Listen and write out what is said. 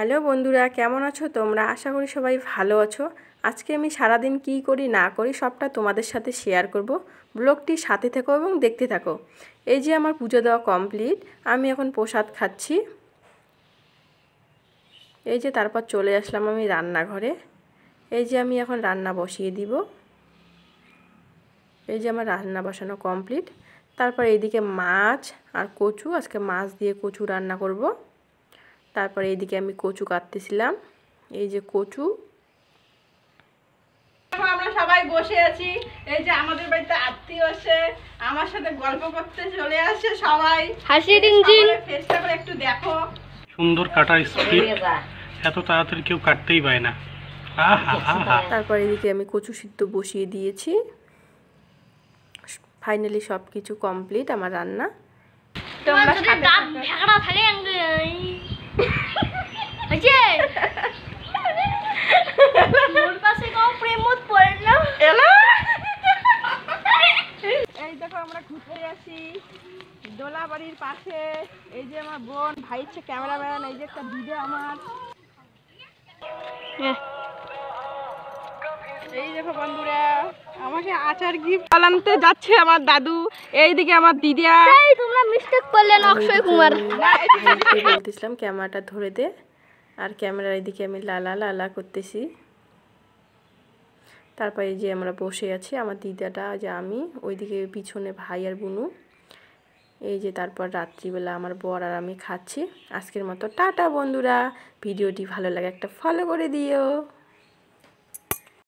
Hello বন্ধুরা, কেমন আছো তোমরা? আশা করি সবাই ভালো আছো। আজকে আমি সারাদিন কি করি না করি সবটা তোমাদের সাথে শেয়ার করব। ব্লগটি সাথে থেকো এবং দেখতে থাকো। এই যে আমার পুজো দেওয়া কমপ্লিট, আমি এখন প্রসাদ খাচ্ছি। এই যে তারপর চলে আসলাম আমি রান্নাঘরে। এই যে আমি এখন রান্না বসিয়ে দিব। এই যে আমার রান্না বসানো কমপ্লিট। তারপর এইদিকে মাছ আর কচু, আজকে মাছ দিয়ে কচু রান্না করব। তারপরে এইদিকে আমি কচু কাটতেছিলাম। এই যে কচু। আমরা সবাই বসে আছি। এই যে আমাদের বাড়িতে আত্মীয় আসে, আমার সাথে গল্প করতে চলে আসে সবাই। হাসির ইঞ্জিন ফেসটা করে একটু দেখো। সুন্দর কাটার স্পিড, এত তাড়াতাড়ি কেউ কাটতেই পায় না। তারপর এদিকে আমি কচু সিদ্ধ বসিয়ে দিয়েছি। ফাইনালি সব কিছু কমপ্লিট আমার রান্না। তোমরা সাথে দাঁত ভেকড়া থাকে আইছে মোর পাশে কোন প্রেমত পড়ে না এলা। এই দেখো আমরা ঘুরতে আসি দোলাবাড়ির পাশে। এই যে আমার বোন, ভাই হচ্ছে ক্যামেরাম্যান। এই যে একটা ভিডিও আমার। এই দেখো বন্ধুরা, আমাকে আচার গিফট আনতে যাচ্ছে আমার দাদু। এইদিকে আমার দিদিয়া। এই তোমরা মিস্টেক করলেন অক্ষয় কুমার। বলতেছিলাম ক্যামেরাটা ধরে দে, আর ক্যামেরার এদিকে আমি লালা লালা করতেছি। তারপর এই যে আমরা বসে আছি, আমার দিদাটা, যে আমি, ওইদিকে পিছনে ভাই আর বুনু। এই যে তারপর রাত্রিবেলা আমার বর আর আমি খাচ্ছি। আজকের মতো টাটা বন্ধুরা। ভিডিওটি ভালো লাগে একটা ফলো করে দিও।